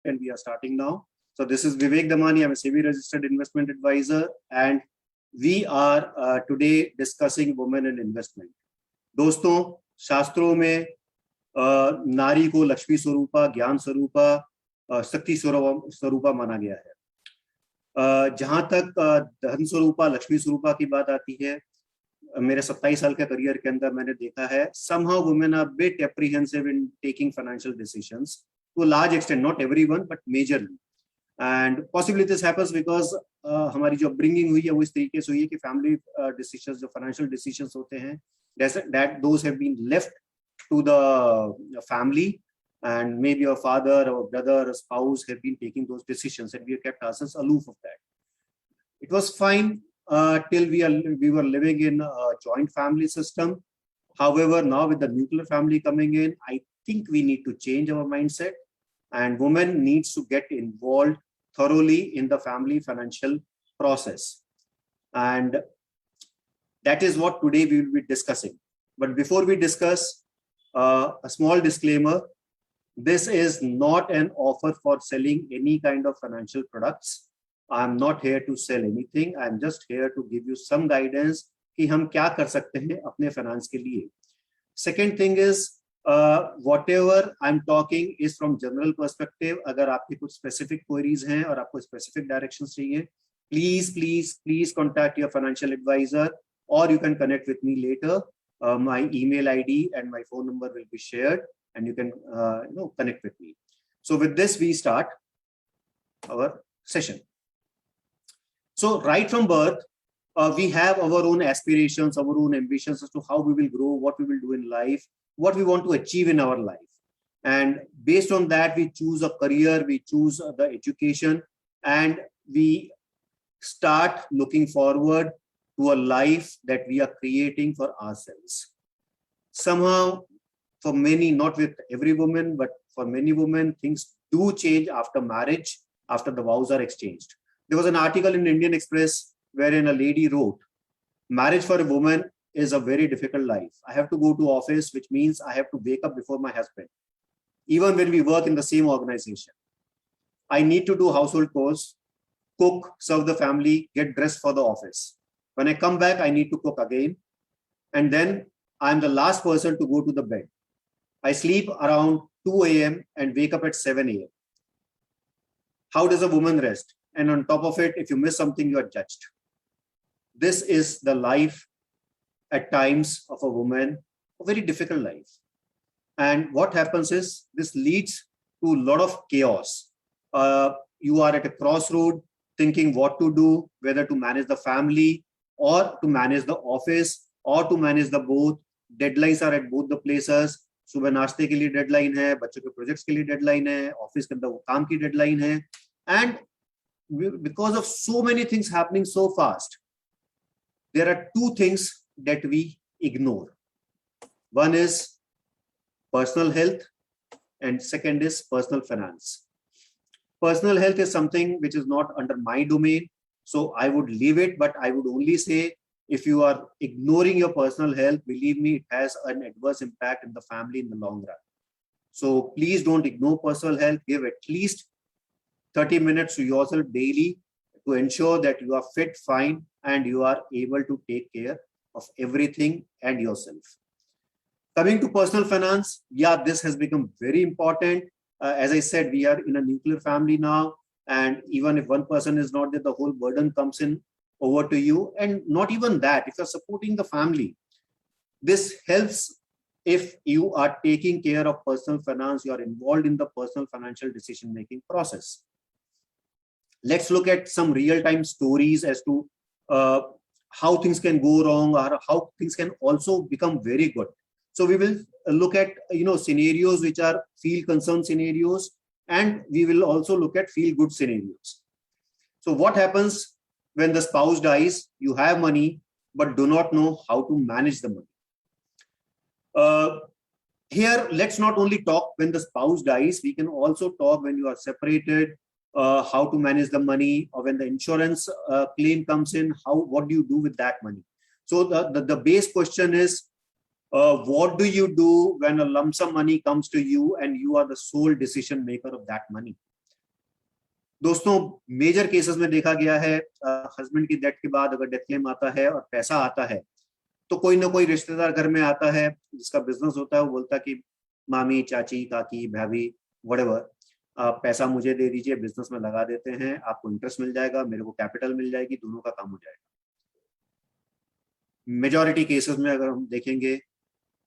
And we are starting now. So this is Vivek Damani. I'm a SEBI registered investment advisor, and we are today discussing women in investment. दोस्तों, शास्त्रों में नारी को लक्ष्मी स्वरूपा, ज्ञान स्वरूपा, शक्ति स्वरूपा माना गया है। जहां तक धन स्वरूपा, लक्ष्मी स्वरूपा की बात आती है, मेरे 27 साल के करियर के अंदर मैंने देखा है somehow women are a bit apprehensive in taking financial decisions to a large extent, not everyone but majorly, and possibly this happens because हमारी जो upbringing हुई है वो इस तरीके से हुई है कि family decisions, जो financial decisions होते हैं, that those have been left to the family, and maybe a father or brother or spouse have been taking those decisions, and we have kept ourselves aloof of that. It was fine till we were living in a joint family system. However, now with the nuclear family coming in, I think we need to change our mindset, and women needs to get involved thoroughly in the family financial process. And that is what today we will be discussing. But before we discuss, a small disclaimer: this is not an offer for selling any kind of financial products. I'm not here to sell anything. I'm just here to give you some guidance कि हम क्या कर सकते हैं अपने finance के लिए. Second thing is, whatever I'm talking is from general perspective. अगर आपके कुछ specific queries हैं और आपको specific directions चाहिए, please contact your financial advisor, or you can connect with me later. My email ID and my phone number will be shared, and you can connect with me. So with this, we start our session. So right from birth, we have our own aspirations, our own ambitions as to how we will grow, what we will do in life, what we want to achieve in our life. And based on that, we choose a career, we choose the education, and we start looking forward to a life that we are creating for ourselves. Somehow, for many, not with every woman, but for many women, things do change after marriage, after the vows are exchanged. There was an article in Indian Express wherein a lady wrote, marriage for a woman is a very difficult life. I have to go to office, which means I have to wake up before my husband. Even when we work in the same organization, I need to do household chores, cook, serve the family, get dressed for the office. When I come back, I need to cook again. And then I'm the last person to go to the bed. I sleep around 2 a.m. and wake up at 7 a.m. How does a woman rest? And on top of it, if you miss something, you are judged. This is the life at times of a woman, a very difficult life. And what happens is this leads to a lot of chaos. You are at a crossroad thinking what to do, whether to manage the family or to manage the office or to manage the both. Deadlines are at both the places. सुबह नाश्ते के लिए deadline है, बच्चों के projects के लिए deadline है, office के अंदर काम की deadline है. And because of so many things happening so fast, there are two things that we ignore. One is personal health, and second is personal finance. Personal health is something which is not under my domain, so I would leave it, but I would only say, if you are ignoring your personal health, believe me, it has an adverse impact in the family in the long run. So please don't ignore personal health. Give at least 30 minutes to yourself daily to ensure that you are fit, fine, and you are able to take care of everything and yourself. Coming to personal finance, yeah, this has become very important. As I said, we are in a nuclear family now, and even if one person is not there, the whole burden comes in over to you. And not even that, if you're supporting the family, this helps. If you are taking care of personal finance, you are involved in the personal financial decision-making process. Let's look at some real-time stories as to how things can go wrong or how things can also become very good. So we will look at scenarios which are feel concern scenarios, and we will also look at feel good scenarios. So what happens when the spouse dies? You have money but do not know how to manage the money. Here, let's not only talk when the spouse dies, we can also talk when you are separated, how to manage the money, or when the insurance claim comes in, what do you do with that money? So the base question is, what do you do when a lump sum money comes to you and you are the sole decision maker of that money? दोस्तों major cases में देखा गया है, husband की death के बाद अगर death claim आता है और पैसा आता है, तो कोई ना कोई रिश्तेदार घर में आता है जिसका बिजनेस होता है, वो बोलता है कि मामी, चाची, काकी, भाभी, व्हाटएवर, आप पैसा मुझे दे दीजिए, बिजनेस में लगा देते हैं, आपको इंटरेस्ट मिल जाएगा, मेरे को कैपिटल मिल जाएगी, दोनों का काम हो जाएगा। मेजॉरिटी केसेस में अगर हम देखेंगे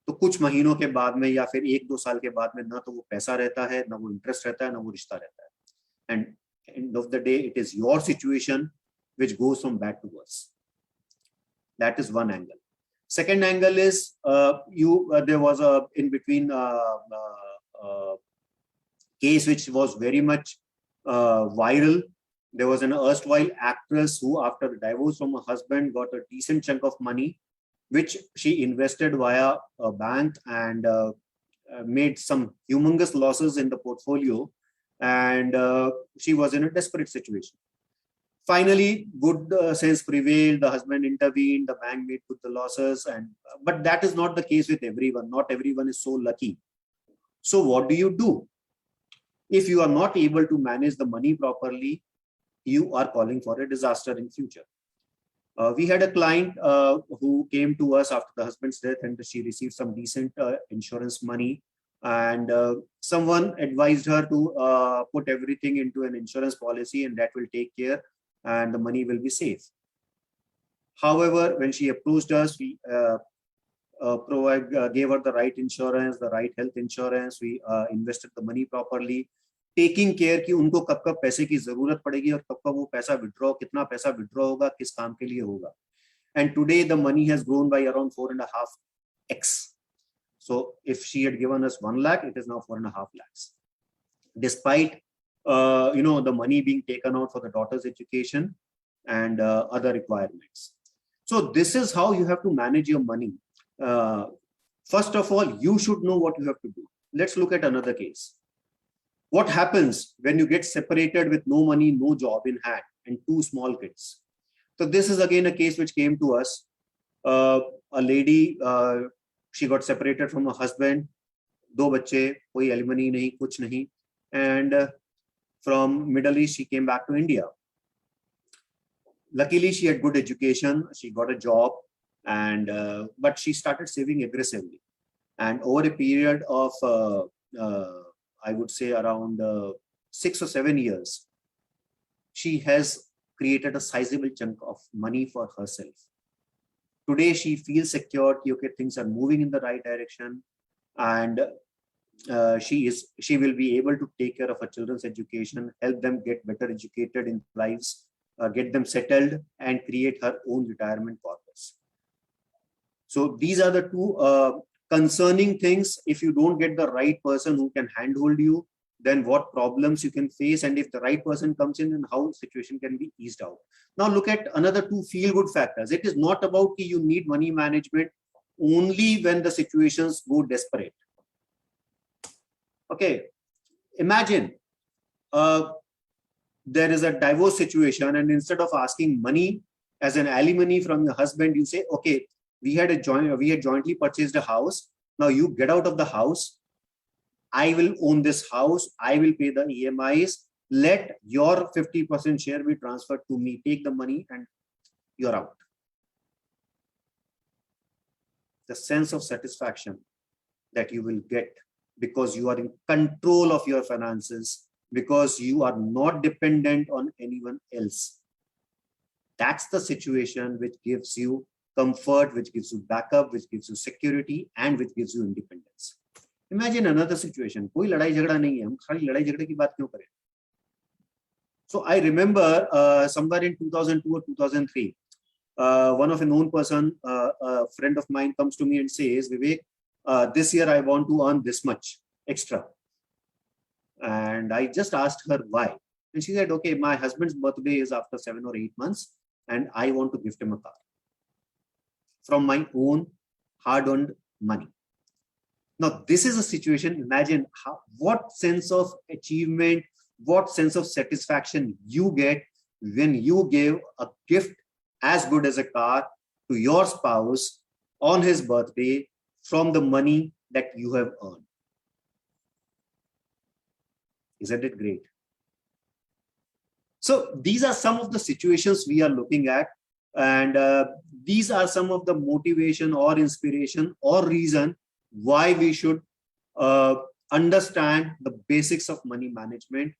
तो कुछ महीनों के बाद में या फिर 1-2 साल के बाद में ना तो वो पैसा रहता है, ना वो इंटरेस्ट रहता है, ना वो रिश्ता रहता है। And end of the day it is your situation which goes from bad to worse. That is one angle. Second angle is there was a in between case which was very much viral. There was an erstwhile actress who, after the divorce from her husband, got a decent chunk of money which she invested via a bank and made some humongous losses in the portfolio, and she was in a desperate situation. Finally, good sense prevailed. The husband intervened. The bank made good the losses, and but that is not the case with everyone. Not everyone is so lucky. So, what do you do if you are not able to manage the money properly? You are calling for a disaster in future. We had a client who came to us after the husband's death, and she received some decent insurance money, and someone advised her to put everything into an insurance policy, and that will take care and the money will be safe. However, when she approached us, we gave her the right insurance, the right health insurance. We invested the money properly, taking care कि उनको कब कब पैसे की जरूरत पड़ेगी और कब कब वो पैसा विड्रॉ, कितना पैसा विड्रॉ होगा, किस काम के लिए होगा. And today the money has grown by around 4.5x. So if she had given us 1 lakh, it is now 4.5 lakhs. Despite the money being taken out for the daughter's education and other requirements. So this is how you have to manage your money. First of all, you should know what you have to do. Let's look at another case. What happens when you get separated with no money, no job in hand, and 2 small kids? So this is again a case which came to us. A lady, she got separated from her husband, 2 बच्चे, कोई alimony नहीं, कुछ नहीं, and from Middle East she came back to India. Luckily she had good education, she got a job, and but she started saving aggressively, and over a period of I would say around 6 or 7 years, she has created a sizable chunk of money for herself. Today she feels secure, okay, things are moving in the right direction, and she will be able to take care of her children's education, help them get better educated in lives, get them settled, and create her own retirement corpus. So these are the 2 concerning things. If you don't get the right person who can handhold you, then what problems you can face, and if the right person comes in, and how situation can be eased out. Now look at another 2 feel-good factors. It is not about you need money management only when the situations go desperate. Okay, imagine there is a divorce situation, and instead of asking money as an alimony from your husband, you say, okay, we had jointly purchased a house. Now you get out of the house. I will own this house. I will pay the EMIs. Let your 50% share be transferred to me. Take the money and you're out. The sense of satisfaction that you will get because you are in control of your finances, because you are not dependent on anyone else. That's the situation which gives you comfort, which gives you backup, which gives you security, and which gives you independence. Imagine another situation. कोई लड़ाई झगड़ा नहीं है, हम खाली लड़ाई झगड़े की बात क्यों करें? So I remember somewhere in 2002 or 2003, one of a known person, a friend of mine, comes to me and says, Vivek, this year I want to earn this much extra. And I just asked her why. And she said, okay, my husband's birthday is after 7 or 8 months, and I want to gift him a car from my own hard-earned money. Now, this is a situation. Imagine what sense of achievement, what sense of satisfaction you get when you give a gift as good as a car to your spouse on his birthday from the money that you have earned. Isn't it great? So these are some of the situations we are looking at, and these are some of the motivation or inspiration or reason why we should understand the basics of money management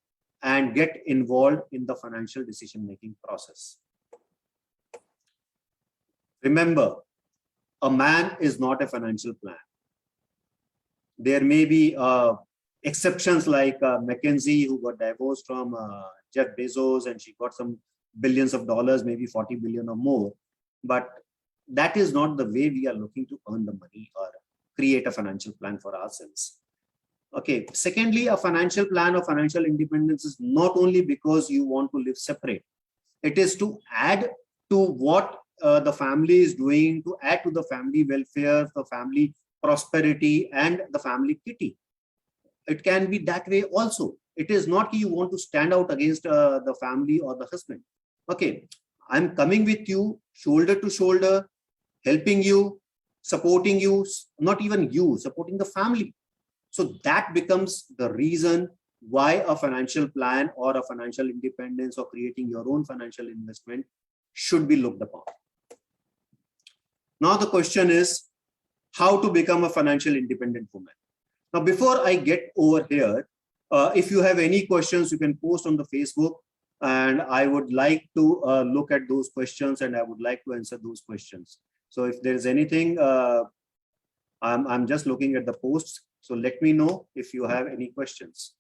and get involved in the financial decision making process. Remember, a man is not a financial plan. There may be exceptions like McKinsey, who got divorced from Jeff Bezos, and she got some billions of dollars, maybe 40 billion or more. But that is not the way we are looking to earn the money or create a financial plan for ourselves. Okay. Secondly, a financial plan or financial independence is not only because you want to live separate. It is to add to what the family is doing, to add to the family welfare, the family prosperity, and the family kitty. It can be that way also. It is not you want to stand out against the family or the husband. Okay, I'm coming with you shoulder to shoulder, helping you, supporting you, not even you, supporting the family. So that becomes the reason why a financial plan or a financial independence or creating your own financial investment should be looked upon. Now the question is how to become a financial independent woman. Now, before I get over here, if you have any questions, you can post on the Facebook, and I would like to look at those questions, and I would like to answer those questions. So if there's anything, I'm just looking at the posts. So let me know if you have any questions.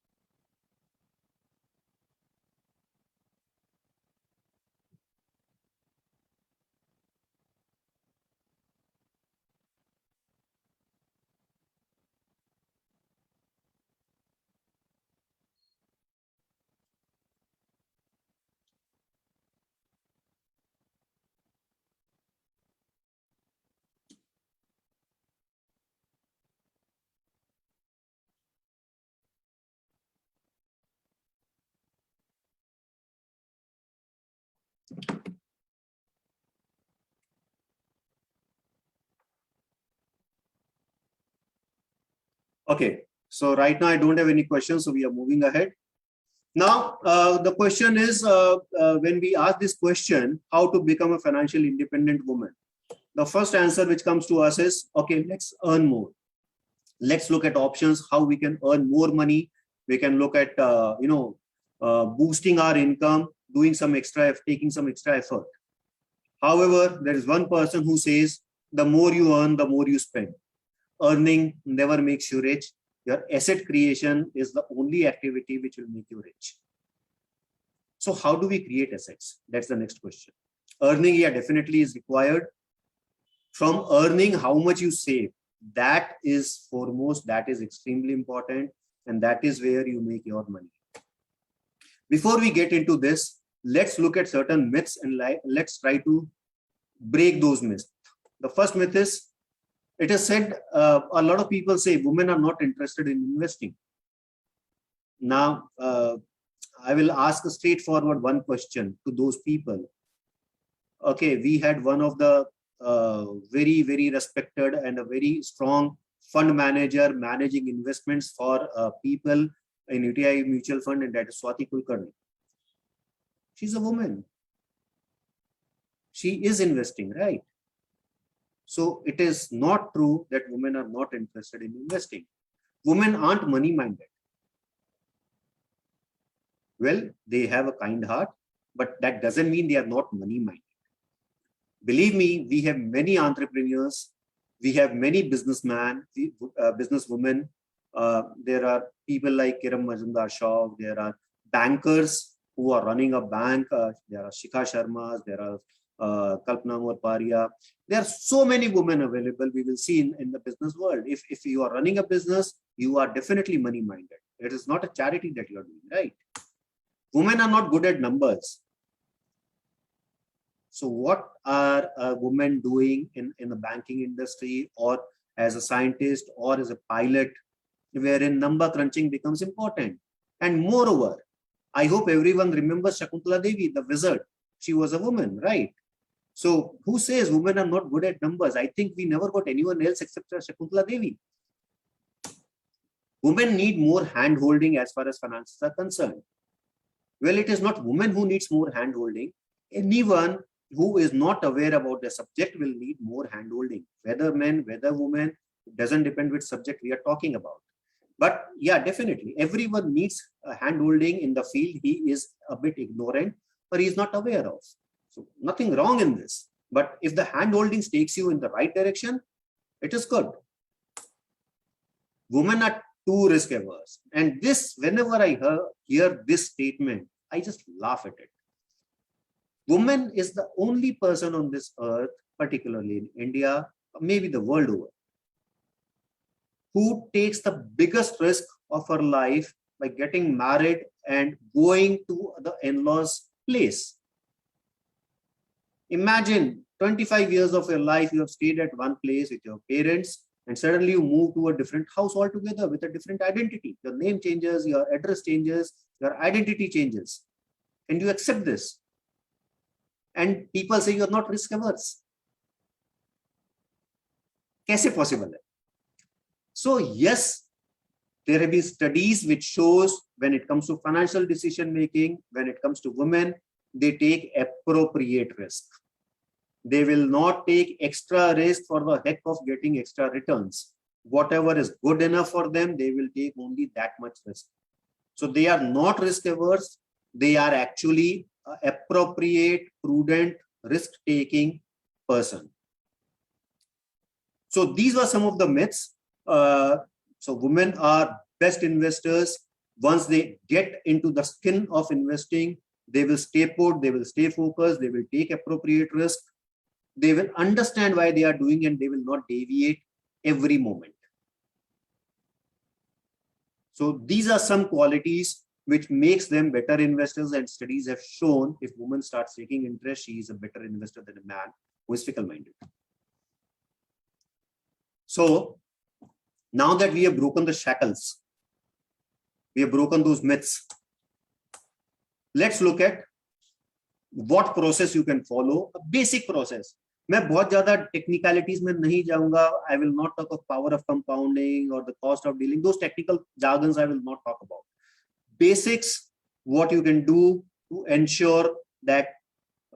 Okay, so right now I don't have any questions, so we are moving ahead. Now, the question is, when we ask this question, how to become a financial independent woman? The first answer which comes to us is, okay, let's earn more. Let's look at options, how we can earn more money. We can look at, boosting our income, doing some extra, taking some extra effort. However, there is one person who says, the more you earn, the more you spend. Earning never makes you rich. Your asset creation is the only activity which will make you rich. So how do we create assets? That's the next question. Earning, yeah, definitely is required. From earning, how much you save, that is foremost, that is extremely important, and that is where you make your money. Before we get into this, let's look at certain myths and let's try to break those myths. The first myth is, it is said, a lot of people say women are not interested in investing. Now, I will ask a straightforward one question to those people. Okay, we had one of the very, very respected and a very strong fund manager managing investments for people in UTI Mutual Fund, and that is Swati Kulkarni. She's a woman. She is investing, right? So it is not true that women are not interested in investing. Women aren't money-minded. Well, they have a kind heart, but that doesn't mean they are not money-minded. Believe me, we have many entrepreneurs, we have many businessmen, businesswomen. There are people like Kiran Majumdar-Shaw, there are bankers who are running a bank, there are Shikha Sharmas, there are Kalpana Morparia. There are so many women available, we will see in the business world. If you are running a business, you are definitely money-minded. It is not a charity that you are doing, right? Women are not good at numbers. So what are women doing in the banking industry, or as a scientist, or as a pilot, wherein number crunching becomes important? And moreover, I hope everyone remembers Shakuntala Devi, the wizard. She was a woman, right? So who says women are not good at numbers? I think we never got anyone else except Shakuntala Devi. Women need more hand-holding as far as finances are concerned. Well, it is not women who needs more hand holding. Anyone who is not aware about the subject will need more hand holding, whether men, whether women. It doesn't depend which subject we are talking about. But yeah, definitely everyone needs a hand holding in the field he is a bit ignorant or he is not aware of. So nothing wrong in this. But if the hand holding takes you in the right direction, it is good. Women are too risk averse. And this, whenever I hear this statement, I just laugh at it. Woman is the only person on this earth, particularly in India, maybe the world over, who takes the biggest risk of her life by getting married and going to the in-laws' place. Imagine 25 years of your life, you have stayed at one place with your parents, and suddenly you move to a different house altogether with a different identity. Your name changes, your address changes, your identity changes. And you accept this. And people say you're not risk averse. Kaise possible hai? So yes, there have been studies which shows when it comes to financial decision making, when it comes to women, they take appropriate risk. They will not take extra risk for the heck of getting extra returns. Whatever is good enough for them, they will take only that much risk. So they are not risk averse. They are actually an appropriate, prudent, risk-taking person. So these were some of the myths. So women are best investors. Once they get into the skin of investing, they will stay put, they will stay focused, they will take appropriate risk. They will understand why they are doing and they will not deviate every moment. So these are some qualities which makes them better investors, and studies have shown if woman starts taking interest, she is a better investor than a man who is fickle-minded. So now that we have broken the shackles, we have broken those myths, let's look at what process you can follow, a basic process. मैं बहुत ज्यादा technicalities में नहीं जाऊंगा. I will not talk of power of compounding or the cost of dealing. Those technical jargons I will not talk about. Basics, what you can do to ensure that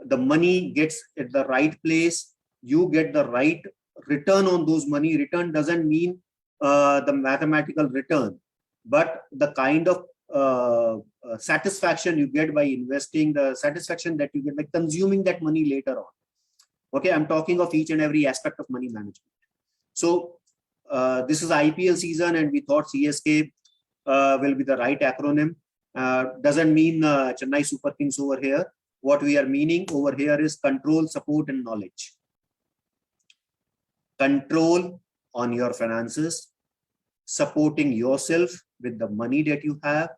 the money gets at the right place, you get the right return on those money. Return doesn't mean the mathematical return, but the kind of satisfaction you get by investing, the satisfaction that you get by consuming that money later on. Okay, I'm talking of each and every aspect of money management. So this is IPL season and we thought CSK will be the right acronym. Doesn't mean Chennai Super Kings over here. What we are meaning over here is control, support, and knowledge. Control on your finances, supporting yourself with the money that you have,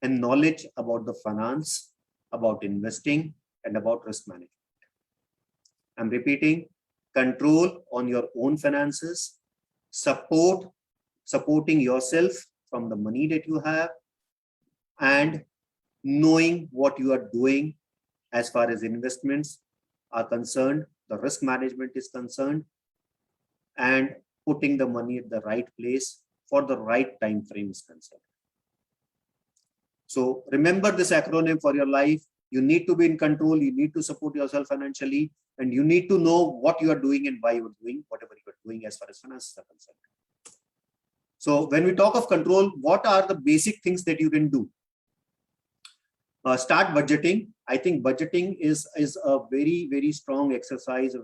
and knowledge about the finance, about investing, and about risk management. I'm repeating, control on your own finances, supporting yourself from the money that you have, and knowing what you are doing as far as investments are concerned, the risk management is concerned, and putting the money at the right place for the right time frame is concerned. So remember this acronym for your life. You need to be in control, you need to support yourself financially, and you need to know what you are doing and why you are doing whatever you are doing as far as finances are concerned. So when we talk of control, what are the basic things that you can do? Start budgeting. I think budgeting is a very, very strong exercise,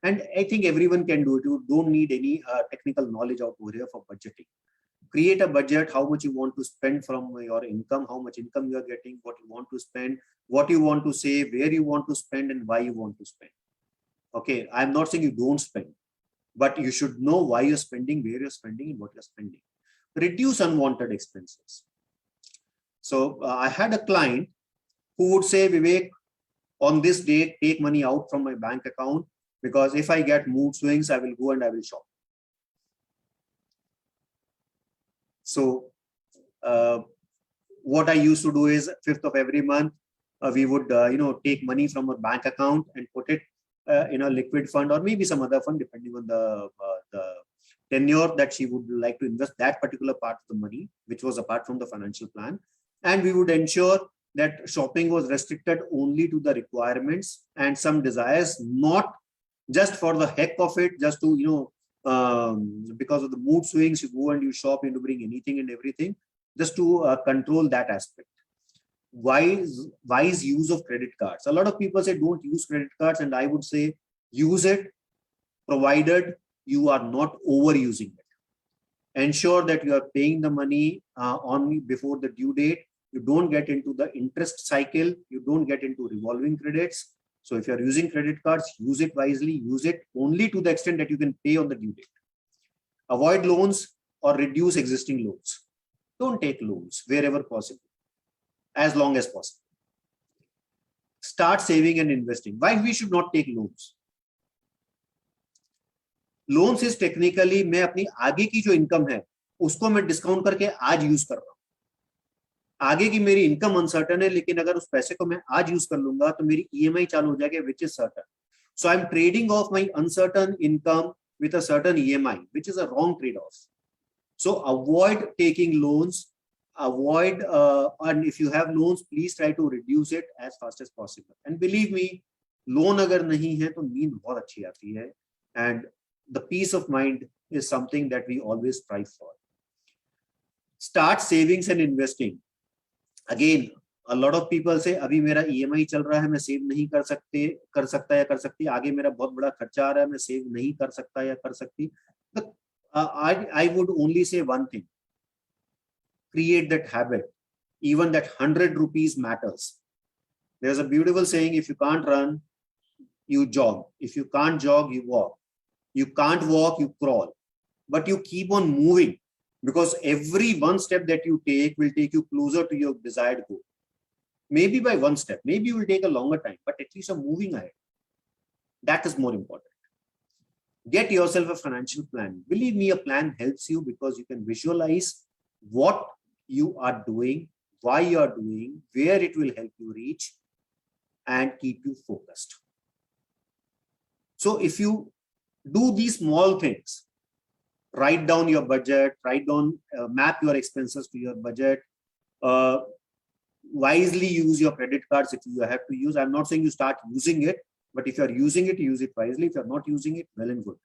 and I think everyone can do it. You don't need any technical knowledge out over here for budgeting. Create a budget, how much you want to spend from your income, how much income you are getting, what you want to spend, what you want to save, where you want to spend, and why you want to spend. Okay, I'm not saying you don't spend, but you should know why you're spending, where you're spending, and what you're spending. Reduce unwanted expenses. So I had a client who would say, Vivek, on this date, take money out from my bank account, because if I get mood swings, I will go and I will shop. So what I used to do is 5th of every month, we would take money from our bank account and put it in a liquid fund or maybe some other fund, depending on the tenure that she would like to invest that particular part of the money, which was apart from the financial plan. And we would ensure that shopping was restricted only to the requirements and some desires, not just for the heck of it, just to, because of the mood swings, you go and you shop, you bring anything and everything, just to control that aspect. Wise use of credit cards. A lot of people say don't use credit cards, and I would say use it, provided you are not overusing it. Ensure that you are paying the money on before the due date. You don't get into the interest cycle. You don't get into revolving credits. So if you're using credit cards, use it wisely. Use it only to the extent that you can pay on the due date. Avoid loans or reduce existing loans. Don't take loans wherever possible, as long as possible. Start saving and investing. Why we should not take loans? Loans is technically मैं अपनी आगे की जो income है उसको मैं discount करके आज यूज कर रहा हूं. आगे की मेरी इनकम अनसर्टन है, लेकिन अगर उस पैसे को मैं आज यूज कर लूंगा तो मेरी ईएमआई चालू हो जाएगी, which is certain. So I am trading of my uncertain income with a certain EMI, which is a wrong trade-off. So avoid taking loans, and if you have loans, please try to reduce it as fast as possible. And believe me, loan अगर नहीं है तो नींद बहुत अच्छी आती है, and the peace of mind is something that we always strive for. Start savings and investing. Again, a lot of people say अभी मेरा EMI चल रहा है, मैं सेव नहीं कर सकता या कर सकती, आगे मेरा बहुत बड़ा खर्चा आ रहा है, मैं सेव नहीं कर सकता या कर सकती. I would only say one thing: create that habit. Even that 100 rupees matters. There's a beautiful saying: if you can't run, you jog. If you can't jog, you walk. You can't walk, you crawl. But you keep on moving, because every one step that you take will take you closer to your desired goal. Maybe by one step, maybe you will take a longer time, but at least you're moving ahead. That is more important. Get yourself a financial plan. Believe me, a plan helps you because you can visualize what you are doing, why you are doing, where it will help you reach, and keep you focused. So if you do these small things, write down your budget, map your expenses to your budget, wisely use your credit cards if you have to use. I'm not saying you start using it, but if you're using it, use it wisely. If you're not using it, well and good.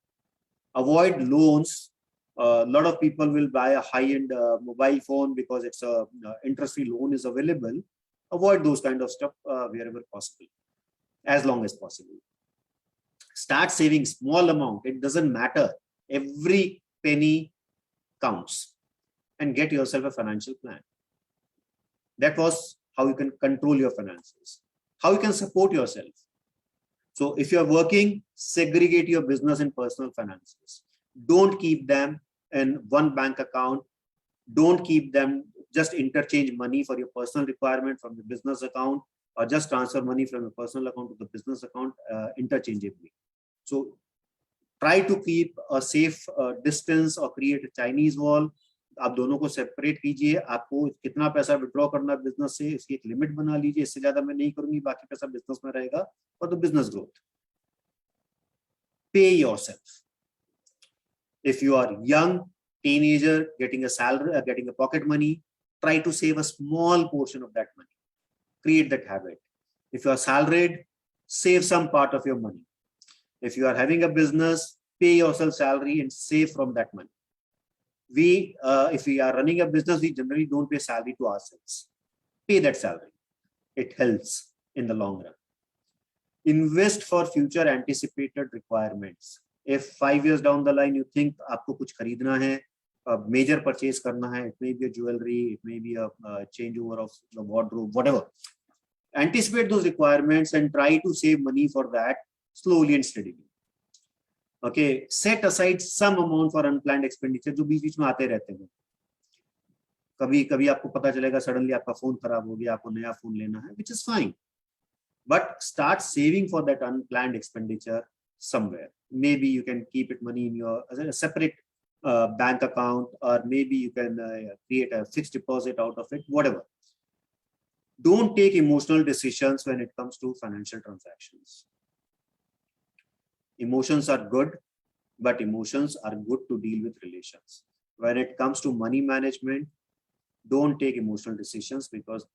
Avoid loans. A lot of people will buy a high-end mobile phone because it's a interest-free loan is available. Avoid those kind of stuff wherever possible, as long as possible. Start saving small amount. It doesn't matter. Every penny counts. And get yourself a financial plan. That was how you can control your finances, how you can support yourself. So if you're working, segregate your business and personal finances. Don't keep them in one bank account. Don't keep them, just interchange money for your personal requirement from the business account, or just transfer money from your personal account to the business account interchangeably. So try to keep a safe distance or create a Chinese wall. आप दोनों को separate कीजिए. आपको कितना पैसा withdraw करना business से, इसकी एक लिमिट बना लीजिए. इससे ज्यादा मैं नहीं करूंगी, बाकी पैसा बिजनेस में रहेगा for the business growth. Pay yourself. If you are young, teenager, getting a salary, getting a pocket money, try to save a small portion of that money. Create that habit. If you are salaried, save some part of your money. If you are having a business, pay yourself salary and save from that money. If we are running a business, we generally don't pay salary to ourselves. Pay that salary. It helps in the long run. Invest for future anticipated requirements. If 5 years down the line you think आपको कुछ खरीदना है, major purchase करना है, it may be a jewelry, it may be a changeover of the wardrobe, whatever. Anticipate those requirements and try to save money for that slowly and steadily. Okay, set aside some amount for unplanned expenditure जो बीच-बीच में आते रहते हैं. कभी आपको पता चलेगा suddenly आपका phone खराब हो गया, आपको नया phone लेना है, which is fine. But start saving for that unplanned expenditure somewhere. Maybe you can keep it money in your as a separate bank account, or maybe you can create a fixed deposit out of it, whatever. Don't take emotional decisions when it comes to financial transactions. Emotions are good, but emotions are good to deal with relations. When it comes to money management, don't take emotional decisions, because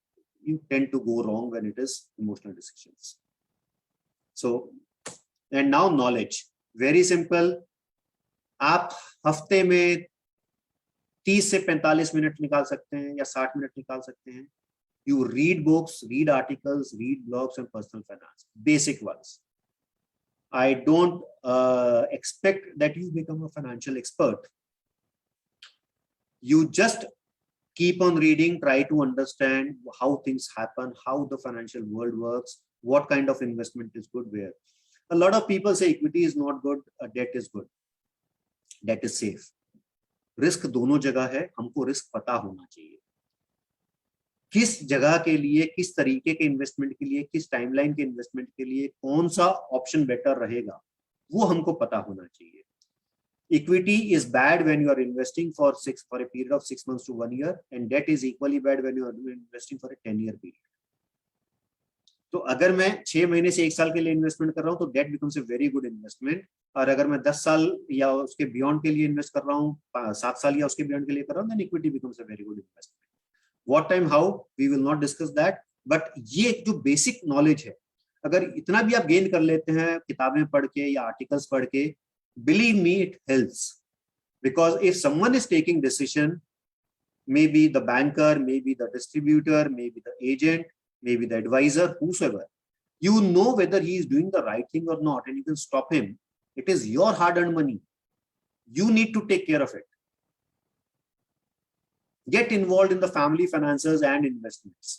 you tend to go wrong when it is emotional decisions. So, and now knowledge, very simple. आप हफ्ते में 30 से 45 minute निकाल सकते हैं या 60 minute निकाल सकते हैं. You read books, read articles, read blogs on personal finance, basic ones. I don't expect that you become a financial expert. You just keep on reading, try to understand how things happen, how the financial world works, what kind of investment is good where. A lot of people say equity is not good, debt is good, debt is safe. Risk दोनों जगह है, हमको risk पता होना चाहिए. किस जगह के लिए, किस तरीके के इन्वेस्टमेंट के लिए, किस टाइमलाइन के इन्वेस्टमेंट के लिए कौन सा ऑप्शन बेटर रहेगा, वो हमको पता होना चाहिए. Equity is bad when you are investing for a period of 6 months to 1 year, and debt is equally bad when you are investing for a 10-year period. तो अगर मैं 6 महीने से 1 साल के लिए इन्वेस्टमेंट कर रहा हूं तो debt becomes a very good investment. और अगर मैं 10 साल या उसके बियॉन्ड के लिए इन्वेस्ट कर रहा हूं, 7 साल या उसके बियॉन्ड के लिए कर रहा हूं, then equity becomes a very good investment. What time, how, we will not discuss that. But ये जो बेसिक नॉलेज है, अगर इतना भी आप गेन कर लेते हैं किताबें पढ़ के या आर्टिकल्स पढ़ के, believe me, it helps. Because if someone is taking decision, maybe the banker, maybe the distributor, maybe the agent, maybe the advisor, whosoever, you know whether he is doing the right thing or not, and you can stop him. It is your hard-earned money. You need to take care of it. Get involved in the family finances and investments.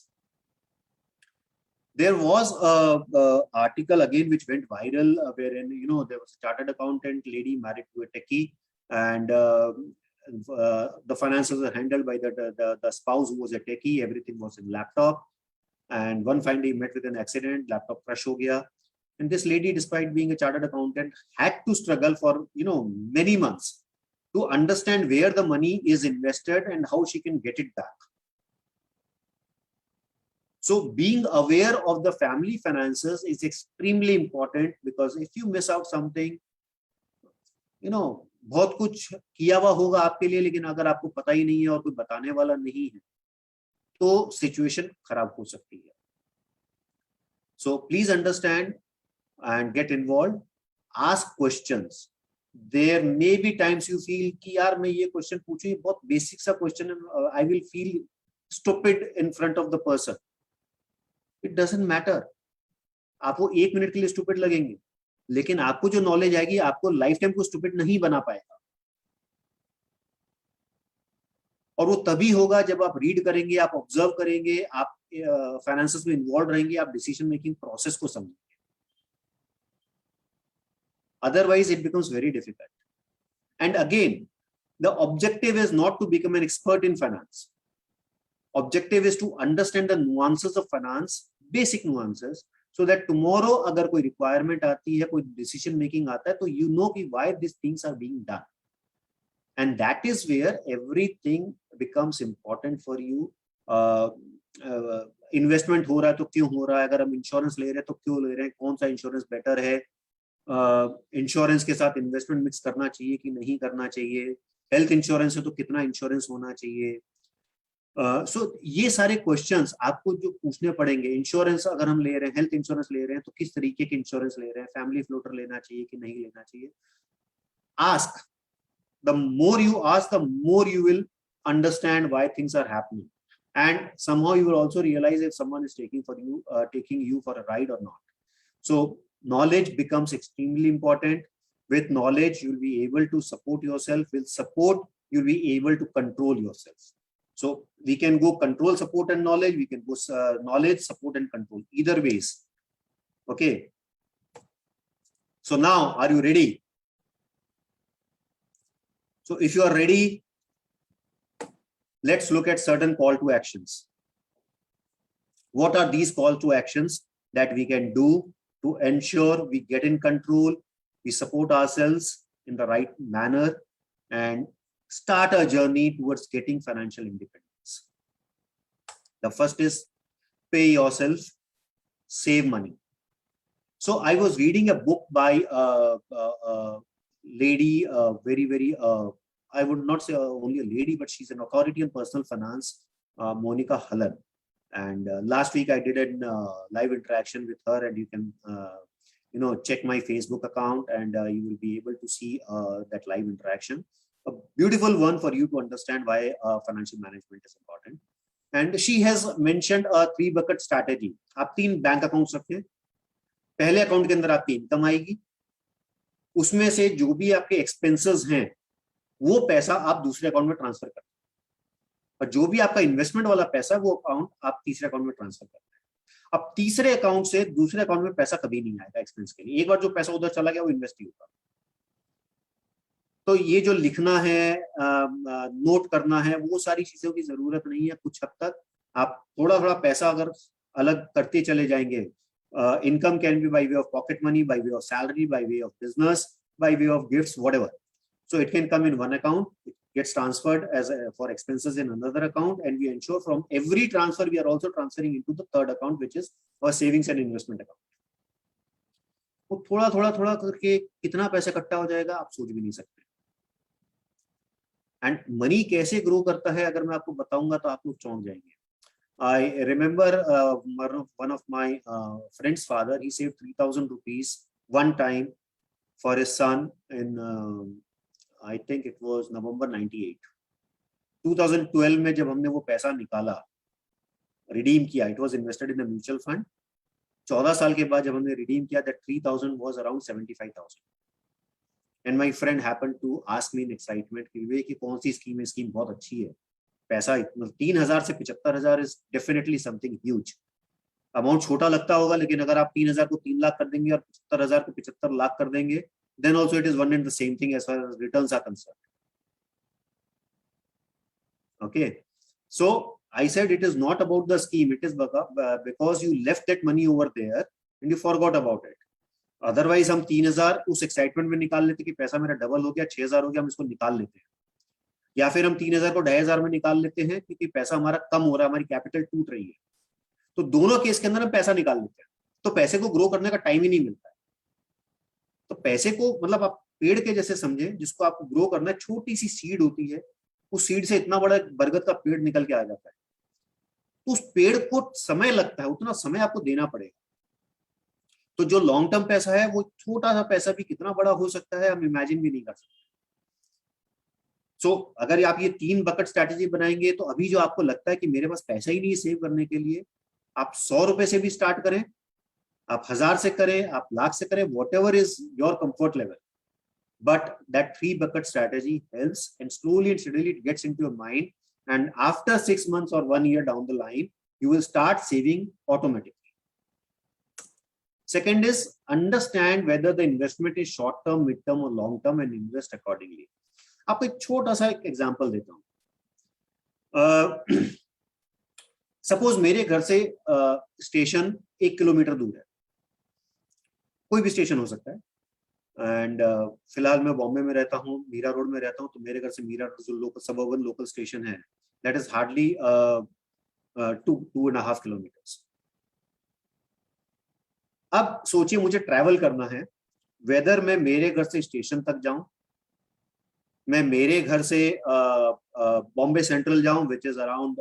There was a article again which went viral, wherein there was a chartered accountant lady married to a techie, and the finances were handled by the spouse who was a techie. Everything was in laptop, and one fine day met with an accident, laptop crash ho gaya, and this lady, despite being a chartered accountant, had to struggle for many months to understand where the money is invested and how she can get it back. So being aware of the family finances is extremely important, because if you miss out something, बहुत कुछ किया हुआ होगा आपके लिए, लेकिन अगर आपको पता ही नहीं है और कोई बताने वाला नहीं है, तो सिचुएशन खराब हो सकती है. So please understand and get involved. Ask questions. There may be times you feel कि यार मैं ये क्वेश्चन पूछूं, ये बहुत बेसिक सा क्वेश्चन है, I will feel stupid in front of the person. It doesn't matter. आप वो 1 मिनट के लिए स्टूपिड लगेंगे, लेकिन आपको जो नॉलेज आएगी आपको लाइफ टाइम को स्टूपिड नहीं बना पाएगा. और वो तभी होगा जब आप रीड करेंगे, आप ऑब्जर्व करेंगे, आप फाइनेंसेस में इन्वॉल्व रहेंगे, आप डिसीजन मेकिंग प्रोसेस को समझेंगे. Otherwise, it becomes very difficult. And again, the objective is not to become an expert in finance. Objective is to understand the nuances of finance, basic nuances, so that tomorrow अगर कोई requirement आती है, कोई decision making आता है, तो you know कि why these things are being done. And that is where everything becomes important for you. Investment हो रहा है तो क्यों हो रहा है, अगर हम इंश्योरेंस ले रहे हैं तो क्यों ले रहे हैं, कौन सा इंश्योरेंस बेटर है, इंश्योरेंस के साथ इन्वेस्टमेंट मिक्स करना चाहिए कि नहीं करना चाहिए, हेल्थ इंश्योरेंस है तो कितना इंश्योरेंस होना चाहिए. सो ये सारे क्वेश्चंस आपको जो पूछने पड़ेंगे. इंश्योरेंस अगर हम ले रहे हैं, हेल्थ इंश्योरेंस ले रहे हैं, तो किस तरीके के इंश्योरेंस ले रहे हैं, फैमिली फ्लोटर लेना चाहिए कि नहीं लेना चाहिए. Ask. The more you ask, the more you will understand why things are happening, and somehow you will also realize if someone is taking you for a ride or not. So knowledge becomes extremely important. With knowledge, you'll be able to support yourself. With support, you'll be able to control yourself. So we can go control, support, and knowledge. We can go knowledge, support, and control. Either ways. Okay. So now, are you ready? So if you are ready, let's look at certain call to actions. What are these call to actions that we can do to ensure we get in control, we support ourselves in the right manner, and start a journey towards getting financial independence? The first is pay yourself, save money. So I was reading a book by a lady, very, I would not say only a lady, but she's an authority on personal finance, Monica Hallan. And last week I did a live interaction with her, and you can check my Facebook account, and you will be able to see that live interaction. A beautiful one for you to understand why financial management is important. And she has mentioned a 3 bucket strategy. आप 3 bank accounts रखें. पहले account के अंदर आपकी income आएगी, उसमें से जो भी आपके एक्सपेंसेस हैं वो पैसा आप दूसरे अकाउंट में ट्रांसफर करते हैं, और जो भी आपका इन्वेस्टमेंट वाला पैसा वो अकाउंट आप तीसरे अकाउंट में ट्रांसफर करते हैं. अब तीसरे अकाउंट से दूसरे अकाउंट में पैसा कभी नहीं आएगा एक्सपेंस के लिए. एक बार जो पैसा उधर चला गया वो इन्वेस्ट ही होगा. तो ये जो लिखना है, नोट करना है, वो सारी चीजों की जरूरत नहीं है. कुछ हद तक आप थोड़ा थोड़ा पैसा अगर अलग करते चले जाएंगे, income can be by way of pocket money, by way of salary, by way of business, by way of gifts, whatever. So it can come in one account, it gets transferred as for expenses in another account, and we ensure from every transfer we are also transferring into the third account, which is our savings and investment account. वो थोड़ा थोड़ा थोड़ा करके कितना पैसा इकट्ठा हो जाएगा आप सोच भी नहीं सकते. एंड मनी कैसे ग्रो करता है अगर मैं आपको बताऊंगा तो आप लोग चौंक जाएंगे. I remember one of my friend's father, he saved 3,000 rupees one time for his son in I think it was November 98. 2012 में जब हमने वो पैसा निकाला, रिडीम किया, it was invested in a mutual fund. 14 साल के बाद जब हमने रिडीम किया, that 3,000 was around 75,000. And my friend happened to ask me in excitement कि वे कि कौन सी स्कीम है, स्कीम बहुत अच्छी है. पैसा 3,000 से 75,000 is definitely something huge. Amount छोटा लगता होगा, लेकिन अगर आप 3,000 को 3 लाख कर देंगे और 75,000 को 75 लाख कर देंगे, then also it is one and the same thing as far as returns are concerned. Okay, so I said it is not about the scheme, it is because you left that money over there and you forgot about it. Otherwise हम 3,000 उस excitement में निकाल लेते कि पैसा मेरा double हो गया, 6,000 हो गया, हम इसको निकाल लेते हैं. या फिर हम 3,000 को 2,500 में निकाल लेते हैं क्योंकि पैसा हमारा कम हो रहा है, हमारी कैपिटल टूट रही है. तो दोनों केस के अंदर हम पैसा निकाल लेते हैं, तो पैसे को ग्रो करने का टाइम ही नहीं मिलता है. तो पैसे को मतलब आप पेड़ के जैसे समझे, जिसको आपको ग्रो करना है. छोटी सी सीड होती है, उस सीड से इतना बड़ा बरगद का पेड़ निकल के आ जाता है. उस पेड़ को समय लगता है, उतना समय आपको देना पड़ेगा. तो जो लॉन्ग टर्म पैसा है, वो छोटा सा पैसा भी कितना बड़ा हो सकता है हम इमेजिन भी नहीं कर सकते. सो अगर आप ये 3 बकेट स्ट्रैटेजी बनाएंगे, तो अभी जो आपको लगता है कि मेरे पास पैसा ही नहीं है सेव करने के लिए, आप 100 रुपए से भी स्टार्ट करें, आप 1,000 से करें, आप लाख से करें, whatever is your comfort level. But that 3 bucket strategy helps, and slowly and steadily it gets into your mind, and after 6 months or 1 year down the line, you will start saving automatically. Second is understand whether the investment is short term, mid term or long term, and invest accordingly. आपको एक छोटा सा एक example देता हूँ. Suppose मेरे घर से स्टेशन 1 किलोमीटर दूर है, कोई भी स्टेशन हो सकता है. एंड फिलहाल मैं बॉम्बे में रहता हूँ, मीरा रोड में रहता हूँ, तो मेरे घर से मीरा रोड जो लोकल सबर्बन लोकल स्टेशन है, दैट इज हार्डली 2.5 किलोमीटर्स. अब सोचिए मुझे ट्रैवल करना है, वेदर मैं मेरे घर से स्टेशन तक जाऊं, मैं मेरे घर से बॉम्बे सेंट्रल जाऊं, which is around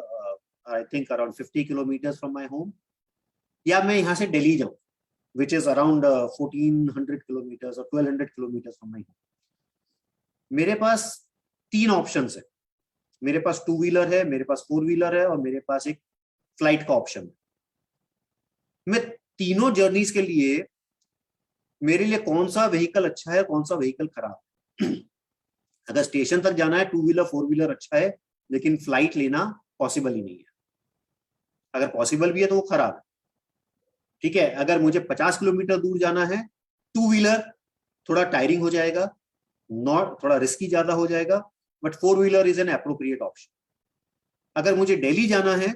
I think around 50 kilometres from my home, या मैं यहाँ से दिल्ली जाऊं, which is around 1,400 kilometers or 1,200 kilometers from my home. मेरे पास 3 ऑप्शंस है. मेरे पास 2 व्हीलर है, मेरे पास 4 व्हीलर है, और मेरे पास एक फ्लाइट का ऑप्शन है. मैं तीनों जर्नीज के लिए मेरे लिए कौन सा व्हीकल अच्छा है, कौन सा व्हीकल खराब है. अगर स्टेशन तक जाना है 2 व्हीलर 4 व्हीलर अच्छा है, लेकिन फ्लाइट लेना पॉसिबल ही नहीं है. अगर पॉसिबल भी है तो वो खराब है. ठीक है, अगर मुझे 50 किलोमीटर दूर जाना है, 2 व्हीलर थोड़ा टायरिंग हो जाएगा, नॉट थोड़ा रिस्की ज्यादा हो जाएगा, but 4 wheeler is an appropriate option. अगर मुझे दिल्ली जाना है,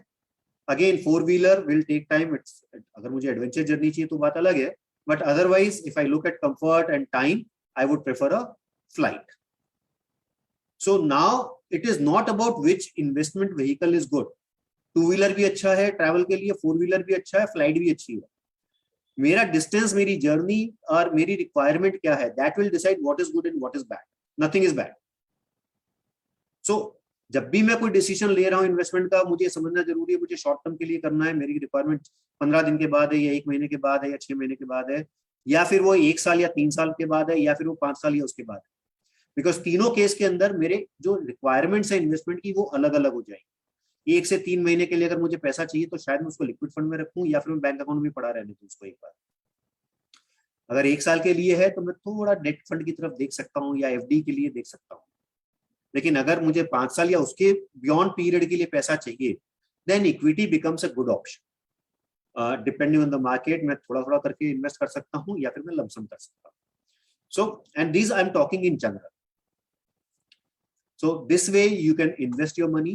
again 4 wheeler will take time. अगर मुझे एडवेंचर जर्नी चाहिए तो बात अलग है, but otherwise if I look at comfort and time, I would prefer a flight. So now it is not about which investment vehicle is good. 2 wheeler भी अच्छा है ट्रैवल के लिए, 4 व्हीलर भी अच्छा है, फ्लाइट भी अच्छी है. मेरा डिस्टेंस, मेरी जर्नी और मेरी रिक्वायरमेंट क्या है, that will decide what is good and what is bad. Nothing is bad. So जब भी मैं कोई डिसीजन ले रहा हूँ इन्वेस्टमेंट का, मुझे समझना जरूरी है मुझे शॉर्ट टर्म के लिए करना है, मेरी रिक्वायरमेंट 15 दिन के बाद है या 1 महीने के बाद है या 6 महीने के बाद है, या फिर वो 1 साल या 3 साल के बाद है, या फिर वो 5 साल या उसके बाद है। बिकॉज तीनों केस के अंदर मेरे जो रिक्वायरमेंट्स है इन्वेस्टमेंट की वो अलग अलग हो जाएंगी। 1 से 3 महीने के लिए अगर मुझे पैसा चाहिए तो शायद मैं उसको लिक्विड फंड में रखूं, या फिर मैं बैंक अकाउंट में पड़ा रहने दूं उसको एक बार। अगर 1 साल के लिए है तो मैं थोड़ा डेट फंड की तरफ देख सकता हूँ या एफडी के लिए देख सकता हूँ। लेकिन अगर मुझे 5 साल या उसके बियॉन्ड पीरियड के लिए पैसा चाहिए, then equity becomes a good option. Depending on the market मैं थोड़ा थोड़ा करके इन्वेस्ट कर सकता हूँ या फिर मैं लमसम कर सकता हूँ। So and this I am talking in general. So this way you can invest your money,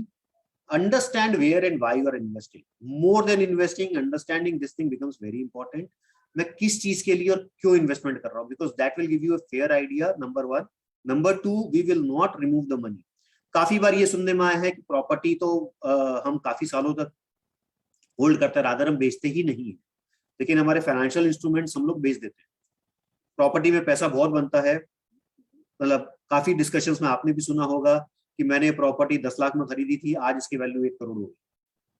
understand where and why you are investing. More than investing, understanding this thing becomes very important. मैं किस चीज के लिए और क्यों investment कर रहा हूँ, because that will give you a fair idea. Number one. Number two, we will not remove the money. काफी बार ये सुनने में आया है कि प्रॉपर्टी तो हम काफी सालों तक होल्ड करते हैं, रादर हम बेचते ही नहीं है, लेकिन हमारे फाइनेंशियल इंस्ट्रूमेंट्स हम लोग बेच देते हैं। प्रॉपर्टी में पैसा बहुत बनता है, मतलब काफी डिस्कशंस में आपने भी सुना होगा कि मैंने प्रॉपर्टी 10 लाख में खरीदी थी, आज इसकी वैल्यू 1 करोड़ हो गई।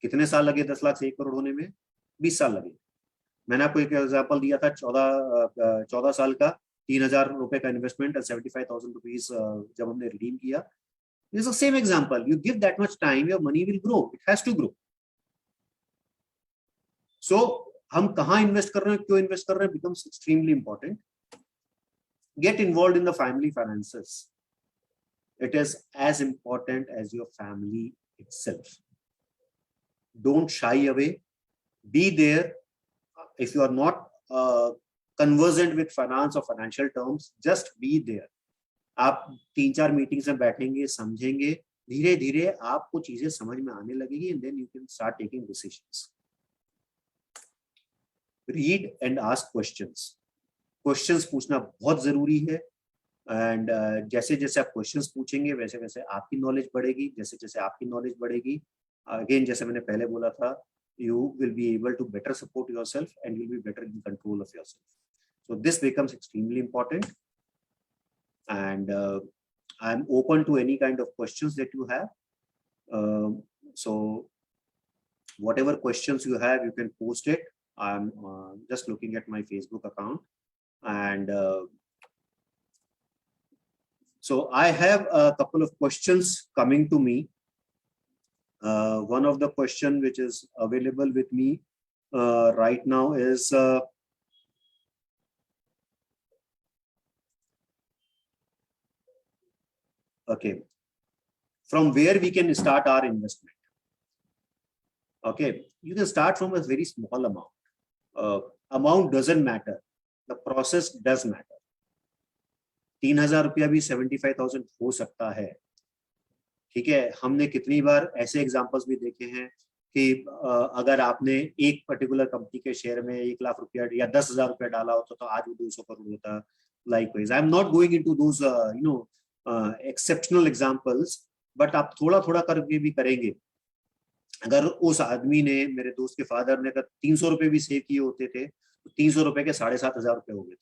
कितने साल लगे 10 लाख से 1 करोड़ होने में? 20 साल लगे। मैंने आपको एक एग्जांपल दिया था, 14 साल का 3,000 रुपए का इन्वेस्टमेंट 75,000 रुपीज जब हमने रिडीम किया। It's the same example, you give that much time, your money will grow, it has to grow. So हम कहाँ इन्वेस्ट कर रहे हैं, क्यों इन्वेस्ट कर रहे हैं, becomes extremely important. Get involved in the family finances. It is as important as your family itself. Don't shy away. Be there. If you are not conversant with finance or financial terms, just be there. आप 3-4 meetings में बैठेंगे, समझेंगे, धीरे धीरे आपको चीजें समझ में आने लगेगी, and then you can start taking decisions. Read and ask questions. Questions पूछना बहुत जरूरी है, एंड जैसे जैसे आप क्वेश्चंस पूछेंगे वैसे वैसे आपकी नॉलेज बढ़ेगी, जैसे जैसे आपकी नॉलेज बढ़ेगी, अगेन जैसे मैंने पहले बोला था, you will be able to better support yourself and will be better in control of yourself. So this becomes extremely important, and I am open to any kind of questions that you have. So whatever questions you have, you can post it. I'm just looking at my Facebook account. And so I have a couple of questions coming to me. One of the question which is available with me right now is okay, from where we can start our investment. Okay, you can start from a very small amount. Amount doesn't matter. The process does matter. 3,000 रुपया भी 75,000 हो सकता है, ठीक है. हमने कितनी बार ऐसे एग्जांपल्स भी देखे हैं कि अगर आपने एक पर्टिकुलर कंपनी के शेयर में 1 लाख रुपया या 10,000 रुपया डाला होता तो आज वो 200 करोड़ होता. Likewise, I am not going into those exceptional examples, but आप थोड़ा थोड़ा करके भी करेंगे. अगर उस आदमी ने, मेरे दोस्त के फादर ने, अगर 300 रुपए भी सेव किए होते थे, 300 रुपए के 7,500 रुपए हो गए थे.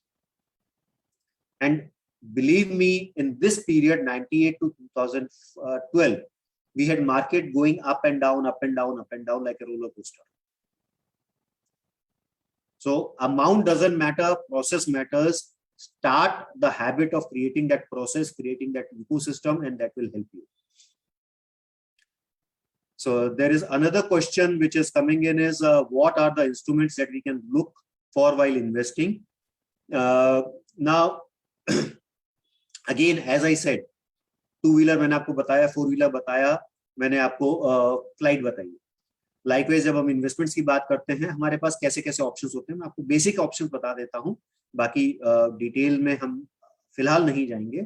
And believe me, in this period 98 to 2012, we had market going up and down, up and down, up and down like a roller coaster. So amount doesn't matter, process matters. Start the habit of creating that process, creating that ecosystem, and that will help you. So there is another question which is coming in is what are the instruments that we can look for while investing? Now again, as I said, 2-wheeler मैंने आपको बताया, 4-wheeler बताया, मैंने आपको flight बताई. Likewise जब हम investments की बात करते हैं, हमारे पास कैसे कैसे ऑप्शंस होते हैं, मैं आपको बेसिक ऑप्शंस बता देता हूं, बाकी डिटेल में हम फिलहाल नहीं जाएंगे.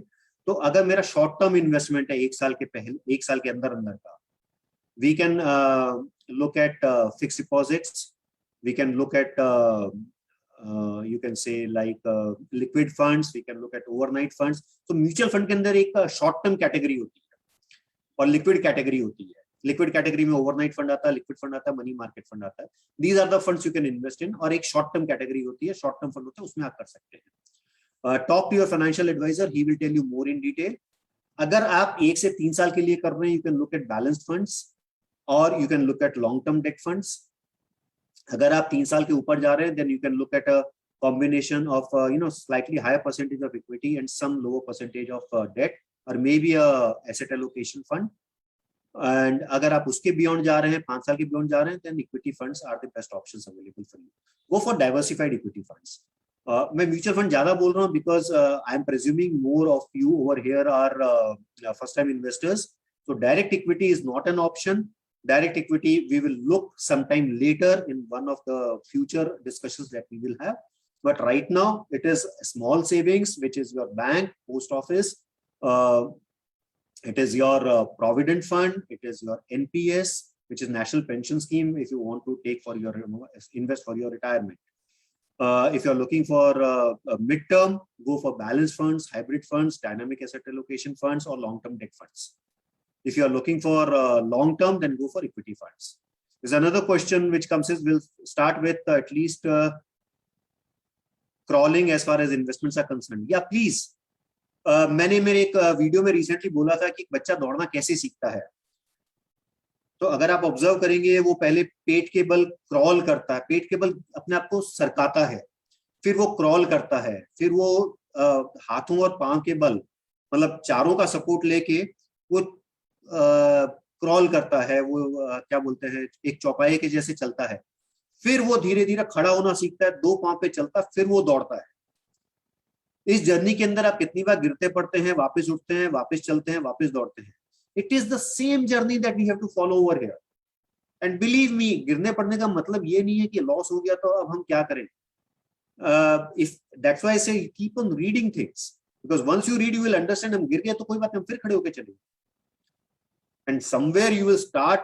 तो अगर मेरा शॉर्ट टर्म इन्वेस्टमेंट है 1 साल के पहले, 1 साल के अंदर अंदर का, we can look at fixed deposits, we can look at you can say like liquid funds, we can look at overnight funds. तो म्यूचुअल फंड के अंदर एक शॉर्ट टर्म कैटेगरी होती है और लिक्विड कैटेगरी होती है. लिक्विड कैटेगरी में ओवरनाइट फंड आता है, लिक्विड फंड आता है, मनी मार्केट फंड आता है. These are the funds you can invest in. और एक शॉर्ट टर्म कैटेगरी होती है, शॉर्ट टर्म फंड होता है, उसमें आप कर सकते हैं. Talk to your financial advisor, he will tell you more in detail. अगर आप 1 से 3 साल के लिए कर रहे हैं, you can look at balanced funds और you can look at long term debt funds. अगर आप 3 साल के ऊपर जा रहे हैं, then you can look at a combination of slightly higher percentage of equity and some lower percentage of debt or maybe a asset allocation fund. And अगर आप उसके beyond जा रहे हैं, 5 साल के beyond जा रहे हैं, then equity funds are the best options available for you. Go for diversified equity funds. मैं म्यूचुअल फंड ज्यादा बोल रहा हूँ because I am presuming more of you over here are first time investors. So direct equity is not an option. Direct equity we will look sometime later in one of the future discussions that we will have. But right now it is small savings, which is your bank, post office. It is your provident fund. It is your NPS, which is National Pension Scheme. If you want to take for your invest for your retirement. If you are looking for mid-term, go for balanced funds, hybrid funds, dynamic asset allocation funds, or long-term debt funds. If you are looking for long-term, then go for equity funds. There's another question which comes is, we'll start with at least crawling as far as investments are concerned. Yeah, please. मैंने मेरे एक video में recently बोला था कि बच्चा दौड़ना कैसे सीखता है. तो अगर आप ऑब्जर्व करेंगे, वो पहले पेट के बल क्रॉल करता है, पेट के बल अपने आप को सरकाता है, फिर वो क्रॉल करता है, फिर वो हाथों और पांव के बल, मतलब चारों का सपोर्ट लेके वो क्रॉल करता है, वो क्या बोलते हैं, एक चौपाए के जैसे चलता है. फिर वो धीरे धीरे खड़ा होना सीखता है, 2 पांव पे चलता है, फिर वो दौड़ता है. इस जर्नी के अंदर आप कितनी बार गिरते पड़ते हैं, वापस उठते हैं, वापस चलते हैं, वापस दौड़ते हैं. It is the same journey that we have to follow over here. And believe me, गिरने पड़ने का मतलब ये नहीं है कि लॉस हो गया तो अब हम क्या करें. If that's why I say keep on reading things, because once you read you will understand. हम गिर गए तो कोई बात नहीं, हम फिर खड़े होकर चलेंगे. And somewhere you will start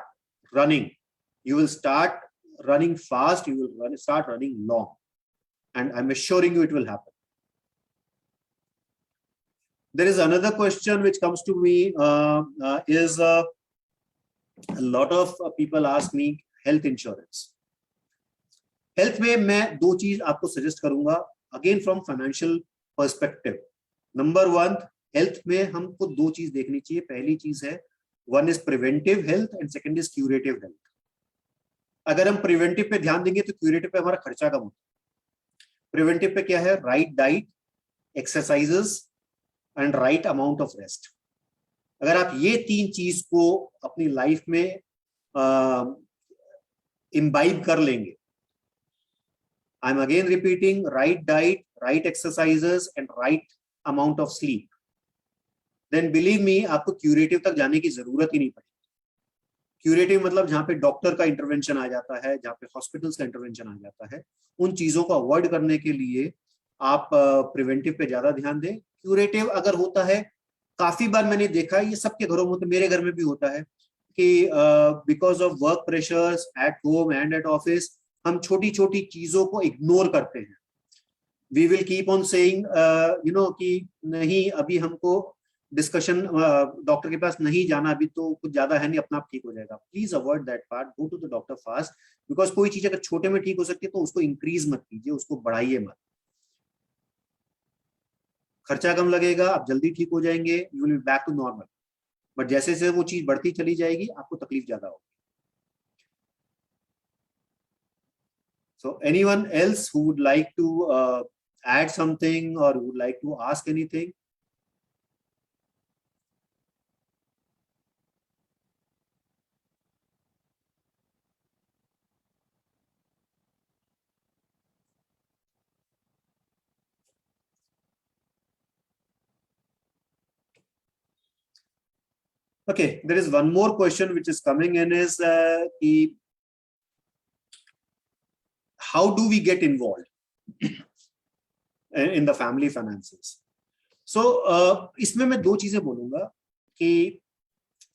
running, you will start running fast, you will start running long, and I'm assuring you it will happen. There is another question which comes to me is a lot of people ask me health insurance. Health में मैं 2 चीज आपको suggest करूंगा, again from financial perspective. Number 1, health में हमको 2 चीज देखनी चाहिए. पहली चीज है, one is preventive health and second is curative health. अगर हम प्रिवेंटिव पे ध्यान देंगे तो क्यूरेटिव पे हमारा खर्चा कम होता है. प्रिवेंटिव पे क्या है, right diet, exercises and right amount of rest. अगर आप ये 3 चीज को अपनी लाइफ में इम्बाइब कर लेंगे, I am again repeating, right diet, right exercises and right amount of sleep, then believe me आपको क्यूरेटिव तक जाने की जरूरत ही नहीं पड़ेगी. क्यूरेटिव मतलब जहां पे डॉक्टर का इंटरवेंशन आ जाता है, जहां पे हॉस्पिटल्स का इंटरवेंशन आ जाता है, उन चीजों को अवॉइड करने के लिए आप प्रिवेंटिव पे ज्यादा ध्यान दें. क्यूरेटिव अगर होता है, काफी बार मैंने देखा है, ये सबके घरों में होता है, मेरे घर में भी होता है कि because of work pressures at home and at office, हम छोटी छोटी चीजों को इग्नोर करते हैं. We will keep on saying कि नहीं, अभी हमको डिस्कशन डॉक्टर के पास नहीं जाना, अभी तो कुछ ज्यादा है नहीं, अपना आप ठीक हो जाएगा. Please avoid that part, go to the doctor fast, because कोई चीज अगर छोटे में ठीक हो सकती है तो उसको इंक्रीज मत कीजिए, उसको बढ़ाइए मत. खर्चा कम लगेगा, आप जल्दी ठीक हो जाएंगे, you will be back to normal. But जैसे जैसे वो चीज बढ़ती चली जाएगी, आपको तकलीफ ज्यादा होगी. So anyone else who would like to add something or would like to ask anything? Okay, there is one more question which is coming in is how do we get involved in the family finances? So इसमें मैं 2 चीजें बोलूंगा कि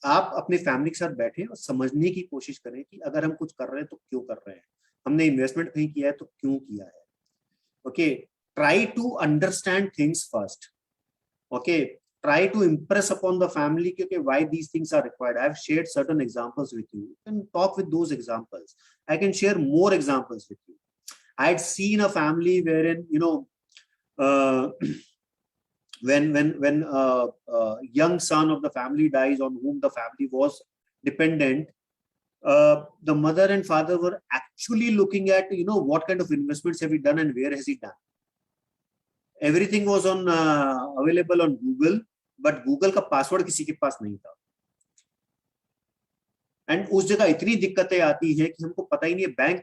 आप अपने family के साथ बैठे और समझने की कोशिश करें कि अगर हम कुछ कर रहे हैं तो क्यों कर रहे हैं, हमने इन्वेस्टमेंट कहीं किया है तो क्यों किया है. Okay, try to understand things first. Okay, try to impress upon the family why these things are required. I have shared certain examples with you. You can talk with those examples. I can share more examples with you. I had seen a family wherein when young son of the family dies on whom the family was dependent, the mother and father were actually looking at, you know, what kind of investments have he done and where has he done. Everything was on available on Google, but Google का password किसी के पास नहीं था. And उस जगह इतनी दिक्कतें आती है कि हमको पता ही नहीं है बैंक,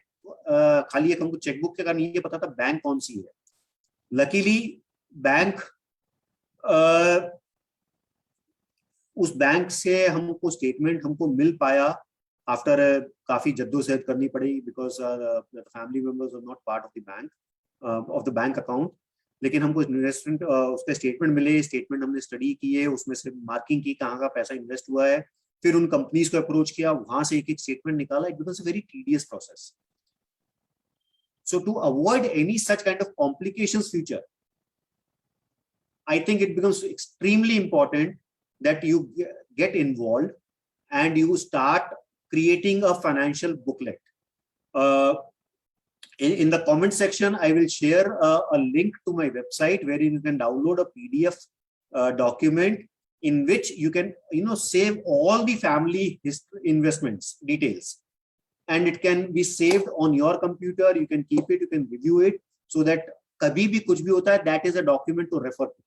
खाली एक हमको चेकबुक के कारण ये पता था बैंक कौन सी है. लकीली बैंक, उस बैंक से हमको स्टेटमेंट हमको मिल पाया आफ्टर काफी जद्दोजहद करनी पड़ी, because family members are not part of the bank, of the bank account. लेकिन हमको इन्वेस्टमेंट उसके स्टेटमेंट मिले, स्टेटमेंट हमने स्टडी किए, उसमें से मार्किंग की कहाँ का पैसा इन्वेस्ट हुआ है, फिर उन कंपनीज को अप्रोच किया, वहां से एक एक स्टेटमेंट निकाला. It becomes a very tedious process. So to avoid any such kind of complications future, I think it becomes extremely important that you get involved and you start creating a financial booklet. In the comment section, I will share a link to my website where you can download a PDF document in which you can, you know, save all the family investments details. And it can be saved on your computer. You can keep it, you can review it, so that kabhi bhi kuch bhi hota hai, that is a document to refer to.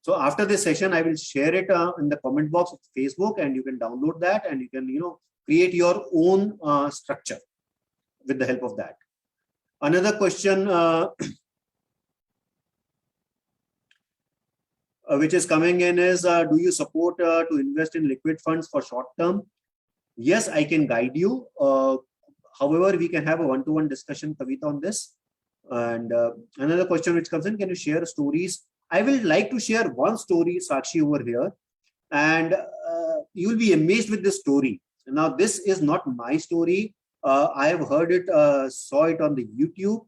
So after this session, I will share it in the comment box of Facebook, and you can download that and you can, you know, create your own structure with the help of that. Another question which is coming in is, do you support to invest in liquid funds for short term? Yes, I can guide you. However, we can have a one-to-one discussion, Kavita, on this. And another question which comes in, can you share stories? I will like to share one story, Sakshi, over here. And you will be amazed with this story. Now, this is not my story. I have heard it, saw it on the YouTube.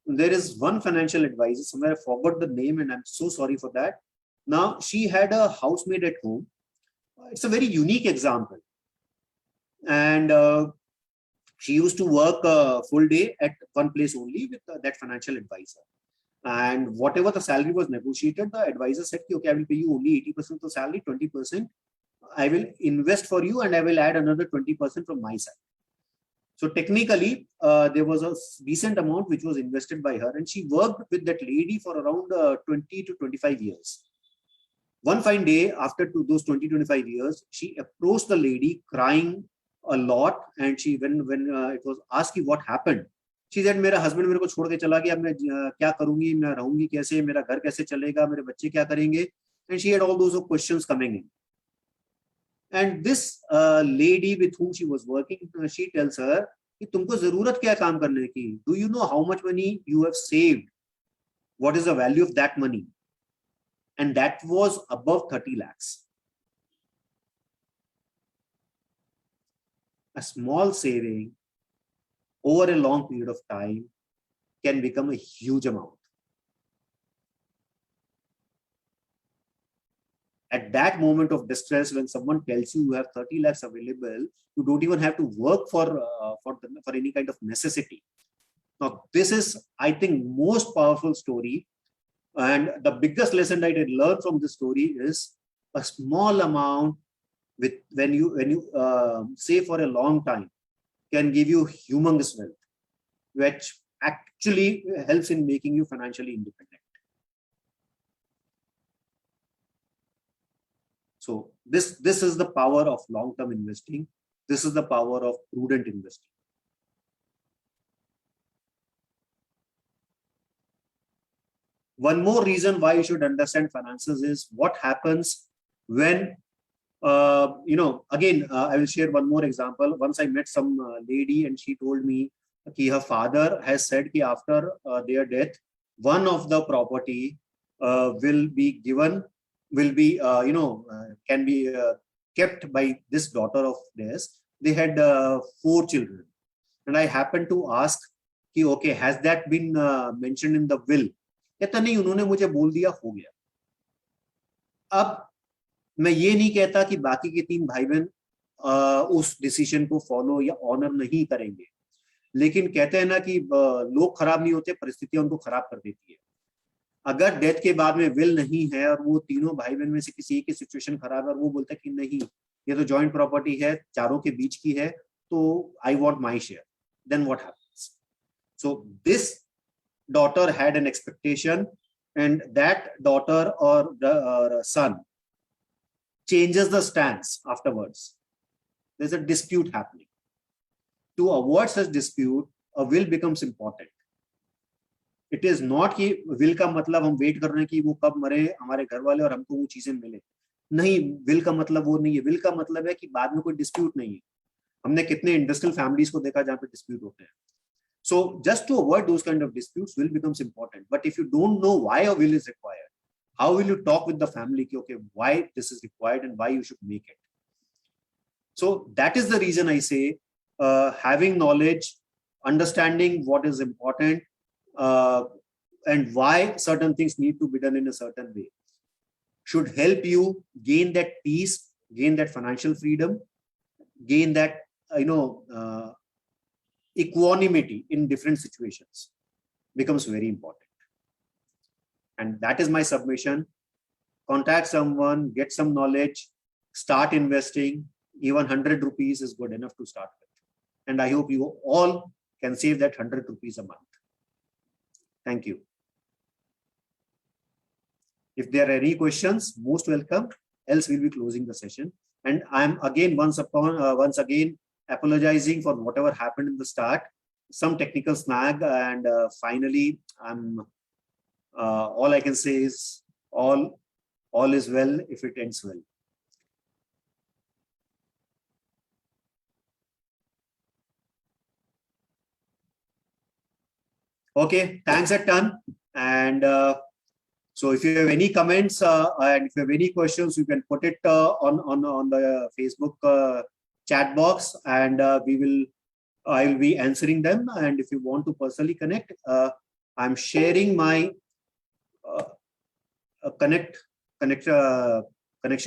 There is one financial advisor, somewhere I forgot the name and I'm so sorry for that. Now, she had a housemaid at home. It's a very unique example. And she used to work full day at one place only with that financial advisor. And whatever the salary was negotiated, the advisor said, okay, I will pay you only 80% of the salary, 20% I will invest for you, and I will add another 20% from my side. So technically, there was a decent amount which was invested by her, and she worked with that lady for around 20 to 25 years. One fine day, after those 20-25 years, she approached the lady crying a lot, and she, when it was asked what happened, she said, मेरा husband मेरे को छोड़ के चला गया, मैं क्या करूंगी, मैं रहूंगी कैसे, मेरा घर कैसे चलेगा, मेरे बच्चे क्या करेंगे. And she had all those questions coming in. And this lady with whom she was working, she tells her कि तुमको जरूरत क्या है काम करने की? Do you know how much money you have saved? What is the value of that money? And that was above 30 lakhs. A small saving over a long period of time can become a huge amount. At that moment of distress, when someone tells you you have 30 lakhs available, you don't even have to work for any kind of necessity. Now, this is, I think, most powerful story. And the biggest lesson that I did learn from this story is a small amount with when you save for a long time can give you humongous wealth, which actually helps in making you financially independent. So this is the power of long-term investing. This is the power of prudent investing. One more reason why you should understand finances is what happens when, again, I will share one more example. Once I met some lady and she told me that her father has said that after their death, one of the property will be given, can be kept by this daughter of theirs. They had 4 children. And I happened to ask, okay, has that been mentioned in the will? कहता नहीं, उन्होंने मुझे बोल दिया, हो गया. अब मैं ये नहीं कहता कि बाकी के 3 भाई बहन उस डिसीजन को फॉलो या ऑनर नहीं करेंगे, लेकिन कहते हैं ना कि लोग खराब नहीं होते, परिस्थितियां उनको खराब कर देती है. अगर डेथ के बाद में विल नहीं है और वो तीनों भाई बहन में से किसी एक की सिचुएशन खराब है और वो बोलता है कि नहीं ये तो जॉइंट प्रॉपर्टी है, चारों के बीच की है, तो I want my share, then what happens? So this daughter had an expectation, and that daughter or son changes the stance afterwards. There's a dispute happening. To avoid such dispute, a will becomes important. It is not कि will का मतलब हम wait कर रहे हैं कि वो कब मरे हमारे घर वाले और हमको वो चीजें मिले, नहीं, will का मतलब वो नहीं है। will का मतलब है कि बाद में कोई डिस्प्यूट नहीं है। हमने कितने इंडस्ट्रियल फैमिलीज को देखा जहाँ पे डिस्प्यूट होते हैं। So just to avoid those kind of disputes, will becomes important. But if you don't know why a will is required, how will you talk with the family? Okay, why this is required and why you should make it? So that is the reason I say having knowledge, understanding what is important, and why certain things need to be done in a certain way should help you gain that peace, gain that financial freedom, gain that equanimity in different situations becomes very important. And that is my submission. Contact someone, get some knowledge, start investing. Even 100 rupees is good enough to start with. And I hope you all can save that 100 rupees a month. Thank you. If there are any questions, most welcome. Else we'll be closing the session. And I'm again once again apologizing for whatever happened in the start, some technical snag, and finally, all I can say is all is well if it ends well. Okay, thanks a ton. And so if you have any comments and if you have any questions, you can put it on the Facebook chat box, and I will be answering them. And if you want to personally connect, I'm sharing my connection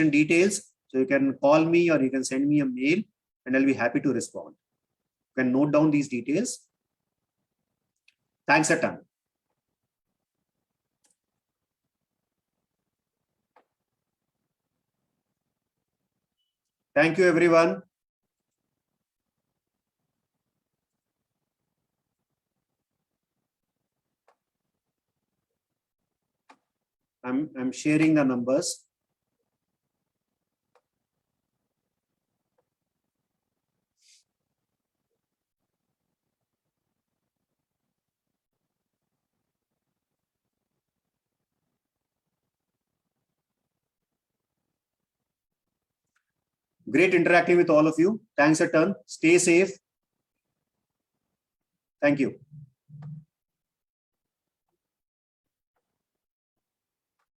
details. So you can call me or you can send me a mail, and I'll be happy to respond. You can note down these details. Thanks a ton. Thank you, everyone. I'm sharing the numbers. Great interacting with all of you. Thanks a ton. Stay safe. Thank you.